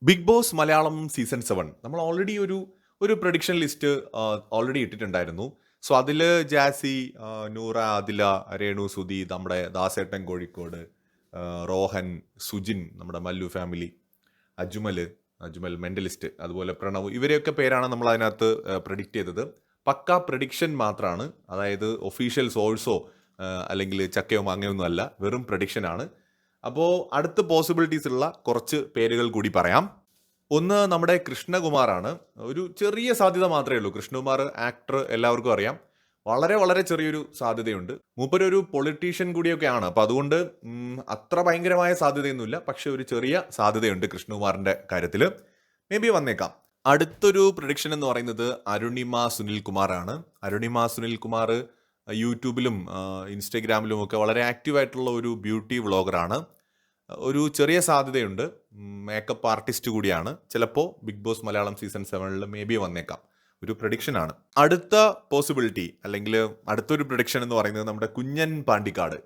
Big Boss Malayalam season 7 നമ്മൾ already ഒരു prediction list already ഇട്ടിട്ടുണ്ടായിരുന്നു. സോ അതിൽ ജാസി, നൂറ, അതില, രേണു സുധി, നമ്മുടെ ദാസേട്ടൻ കോഴിക്കോട്, റോഹൻ, സുജിൻ, നമ്മുടെ മല്ലു ഫാമിലി, അജ്മൽ മെന്റലിസ്റ്റ്, അതുപോലെ പ്രണവ്, ഇവരെയൊക്കെ പേരാണ് നമ്മൾ അതിനകത്ത് പ്രഡിക്റ്റ് ചെയ്തത്. പക്ക പ്രഡിക്ഷൻ മാത്രമാണ്, അതായത് ഒഫീഷ്യൽ സോഴ്സോ അല്ലെങ്കിൽ ചക്കയോ മാങ്ങയൊന്നും അല്ല, വെറും പ്രഡിക്ഷൻ ആണ്. അപ്പോൾ അടുത്ത പോസിബിലിറ്റീസ് ഉള്ള കുറച്ച് പേരുകൾ കൂടി പറയാം. ഒന്ന് നമ്മുടെ കൃഷ്ണകുമാറാണ്. ഒരു ചെറിയ സാധ്യത മാത്രമേ ഉള്ളൂ. കൃഷ്ണകുമാർ ആക്ടർ, എല്ലാവർക്കും അറിയാം. വളരെ വളരെ ചെറിയൊരു സാധ്യതയുണ്ട്. മൂപ്പരൊരു പൊളിറ്റീഷ്യൻ കൂടിയൊക്കെയാണ്. അപ്പോൾ അതുകൊണ്ട് അത്ര ഭയങ്കരമായ സാധ്യതയൊന്നുമില്ല. പക്ഷെ ഒരു ചെറിയ സാധ്യതയുണ്ട് കൃഷ്ണകുമാറിൻ്റെ കാര്യത്തിൽ. മേ ബി വന്നേക്കാം. അടുത്തൊരു പ്രഡിക്ഷൻ എന്ന് പറയുന്നത് അരുണിമ സുനിൽകുമാറാണ്. അരുണിമ സുനിൽകുമാർ യൂട്യൂബിലും ഇൻസ്റ്റഗ്രാമിലും ഒക്കെ വളരെ ആക്റ്റീവായിട്ടുള്ള ഒരു ബ്യൂട്ടി വ്ളോഗറാണ്. ഒരു ചെറിയ സാധ്യതയുണ്ട്. മേക്കപ്പ് ആർട്ടിസ്റ്റ് കൂടിയാണ്. ചിലപ്പോൾ Bigg Boss Malayalam season 7 maybe വന്നേക്കാം. ഒരു പ്രഡിക്ഷനാണ്. അടുത്ത പോസിബിലിറ്റി അല്ലെങ്കിൽ അടുത്തൊരു പ്രഡിക്ഷൻ എന്ന് പറയുന്നത് നമ്മുടെ കുഞ്ഞൻ പാണ്ടിക്കാട്.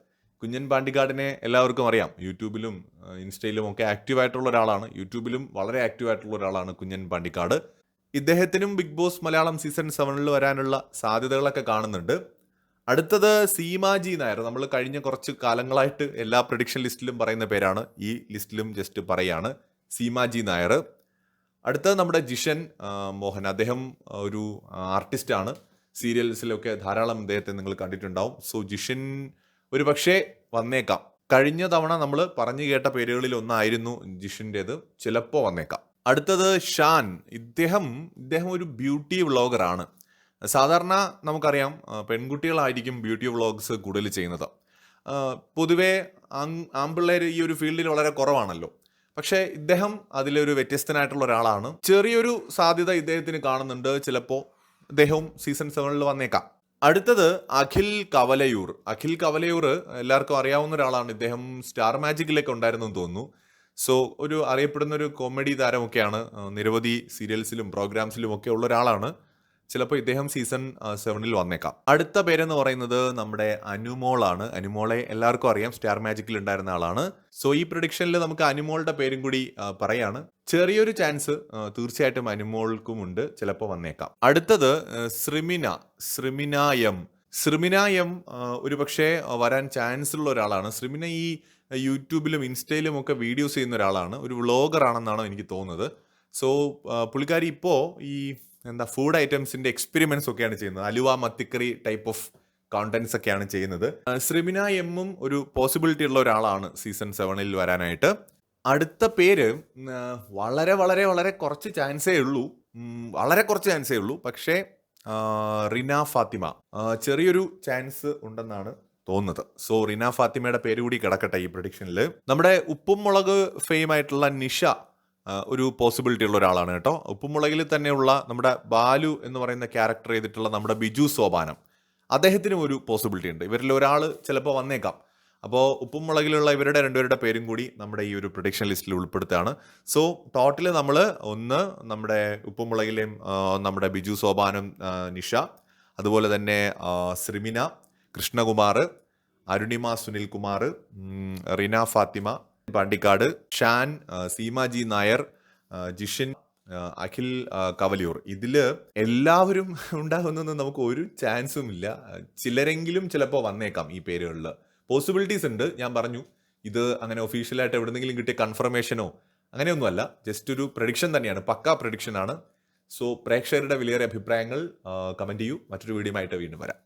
കുഞ്ഞൻ പാണ്ടിക്കാടിനെ എല്ലാവർക്കും അറിയാം. യൂട്യൂബിലും ഇൻസ്റ്റയിലും ഒക്കെ ആക്റ്റീവായിട്ടുള്ള ഒരാളാണ്. യൂട്യൂബിലും വളരെ ആക്റ്റീവായിട്ടുള്ള ഒരാളാണ് കുഞ്ഞൻ പാണ്ടിക്കാട്. ഇദ്ദേഹത്തിനും ബിഗ് ബോസ് മലയാളം സീസൺ 7 വരാനുള്ള സാധ്യതകളൊക്കെ കാണുന്നുണ്ട്. അടുത്തത് സീമാജി നായർ. നമ്മൾ കഴിഞ്ഞ കുറച്ച് കാലങ്ങളായിട്ട് എല്ലാ പ്രഡിക്ഷൻ ലിസ്റ്റിലും പറയുന്ന പേരാണ്. ഈ ലിസ്റ്റിലും ജസ്റ്റ് പറയാണ്, സീമാജി നായർ. അടുത്തത് നമ്മുടെ ജിഷൻ മോഹൻ. അദ്ദേഹം ഒരു ആർട്ടിസ്റ്റാണ്. സീരിയൽസിലൊക്കെ ധാരാളം അദ്ദേഹത്തെ നിങ്ങൾ കണ്ടിട്ടുണ്ടാവും. സോ ജിഷൻ ഒരു പക്ഷേ വന്നേക്കാം. കഴിഞ്ഞ തവണ നമ്മൾ പറഞ്ഞു കേട്ട പേരുകളിൽ ഒന്നായിരുന്നു ജിഷിൻ്റേത്. ചിലപ്പോൾ വന്നേക്കാം. അടുത്തത് ഷാൻ. ഇദ്ദേഹം ഒരു ബ്യൂട്ടി വ്ളോഗറാണ്. സാധാരണ നമുക്കറിയാം പെൺകുട്ടികളായിരിക്കും ബ്യൂട്ടി വ്ളോഗ്സ് കൂടുതൽ ചെയ്യുന്നത്. പൊതുവേ ആൺപിള്ളേർ ഈ ഒരു ഫീൽഡിൽ വളരെ കുറവാണല്ലോ. പക്ഷേ ഇദ്ദേഹം അതിലൊരു വ്യത്യസ്തനായിട്ടുള്ള ഒരാളാണ്. ചെറിയൊരു സാധ്യത ഇദ്ദേഹത്തിന് കാണുന്നുണ്ട്. ചിലപ്പോൾ ഇദ്ദേഹവും സീസൺ 7 വന്നേക്കാം. അടുത്തത് അഖിൽ കവലയൂർ. അഖിൽ കവലയൂർ എല്ലാവർക്കും അറിയാവുന്ന ഒരാളാണ്. ഇദ്ദേഹം സ്റ്റാർ മാജിക്കിലൊക്കെ ഉണ്ടായിരുന്നു എന്ന് തോന്നുന്നു. സോ ഒരു അറിയപ്പെടുന്ന ഒരു കോമഡി താരമൊക്കെയാണ്. നിരവധി സീരിയൽസിലും പ്രോഗ്രാംസിലും ഒക്കെ ഉള്ള ഒരാളാണ്. ചിലപ്പോൾ ഇദ്ദേഹം സീസൺ 7 വന്നേക്കാം. അടുത്ത പേരെന്ന് പറയുന്നത് നമ്മുടെ അനുമോളാണ്. അനുമോളെ എല്ലാവർക്കും അറിയാം, സ്റ്റാർ മാജിക്കിൽ ഉണ്ടായിരുന്ന ആളാണ്. സോ ഈ പ്രഡിക്ഷനിൽ നമുക്ക് അനുമോളുടെ പേരും കൂടി പറയാണ്. ചെറിയൊരു ചാൻസ് തീർച്ചയായിട്ടും അനുമോൾക്കും ഉണ്ട്, ചിലപ്പോൾ വന്നേക്കാം. അടുത്തത് ശ്രിമിന എം ഒരു പക്ഷേ വരാൻ ചാൻസ് ഉള്ള ഒരാളാണ്. ശ്രിമിന ഈ യൂട്യൂബിലും ഇൻസ്റ്റയിലും ഒക്കെ വീഡിയോസ് ചെയ്യുന്ന ഒരാളാണ്. ഒരു വ്ളോഗർ ആണെന്നാണ് എനിക്ക് തോന്നുന്നത്. സോ പുള്ളിക്കാരി ഇപ്പോൾ ഈ ഫുഡ് ഐറ്റംസിന്റെ എക്സ്പെരിമെന്റ്സ് ഒക്കെയാണ് ചെയ്യുന്നത്. അലുവ, മത്തിക്കറി ടൈപ്പ് ഓഫ് കോണ്ടന്റ്സ് ഒക്കെയാണ് ചെയ്യുന്നത്. ശ്രിമിന എമ്മും ഒരു പോസിബിലിറ്റി ഉള്ള ഒരാളാണ് സീസൺ 7 വരാനായിട്ട്. അടുത്ത പേര് വളരെ വളരെ വളരെ കുറച്ച് ചാൻസേ ഉള്ളൂ. പക്ഷേ റിന ഫാത്തിമ. ചെറിയൊരു ചാൻസ് ഉണ്ടെന്നാണ് തോന്നുന്നത്. സോ റിന ഫാത്തിമയുടെ പേര് കൂടി കിടക്കട്ടെ ഈ പ്രഡിക്ഷനിൽ. നമ്മുടെ ഉപ്പും മുളക് ഫെയിം ആയിട്ടുള്ള നിഷ ഒരു പോസിബിലിറ്റി ഉള്ള ഒരാളാണ് കേട്ടോ. ഉപ്പുമുളകിൽ തന്നെയുള്ള നമ്മുടെ ബാലു എന്ന് പറയുന്ന ക്യാരക്ടർ ചെയ്തിട്ടുള്ള നമ്മുടെ ബിജു സോപാനം, അദ്ദേഹത്തിനും ഒരു പോസിബിലിറ്റി ഉണ്ട്. ഇവരിൽ ഒരാൾ ചിലപ്പോൾ വന്നേക്കാം. അപ്പോൾ ഉപ്പുമുളകിലുള്ള ഇവരുടെ രണ്ടുപേരുടെ പേരും കൂടി നമ്മുടെ ഈ ഒരു പ്രഡിക്ഷൻ ലിസ്റ്റിൽ ഉൾപ്പെടുത്തുകയാണ്. സോ ടോട്ടൽ നമ്മൾ ഒന്ന് നമ്മുടെ ഉപ്പുമുളകിലെയും നമ്മുടെ ബിജു സോപാനം, നിഷ, അതുപോലെ തന്നെ ശ്രിമിന, കൃഷ്ണകുമാർ, അരുണിമ സുനിൽകുമാർ, റിന ഫാത്തിമ, പാണ്ടിക്കാട്, ഷാൻ, സീമാജി നായർ, ജിഷിൻ, അഖിൽ കവലിയൂർ. ഇതിൽ എല്ലാവരും ഉണ്ടാകുന്നൊന്നും നമുക്ക് ഒരു ചാൻസും ഇല്ല. ചിലരെങ്കിലും ചിലപ്പോൾ വന്നേക്കാം. ഈ പേരുകളിൽ പോസിബിലിറ്റീസ് ഉണ്ട്. ഞാൻ പറഞ്ഞു, ഇത് അങ്ങനെ ഒഫീഷ്യലായിട്ട് എവിടെന്നെങ്കിലും കിട്ടിയ കൺഫർമേഷനോ അങ്ങനെയൊന്നുമല്ല. ജസ്റ്റ് ഒരു പ്രഡിക്ഷൻ തന്നെയാണ്, പക്കാ പ്രഡിക്ഷൻ ആണ്. സോ പ്രേക്ഷകരുടെ വിലയേറിയ അഭിപ്രായങ്ങൾ കമൻറ്റ് ചെയ്യൂ. മറ്റൊരു വീഡിയോ ആയിട്ട് വീണ്ടും വരാം.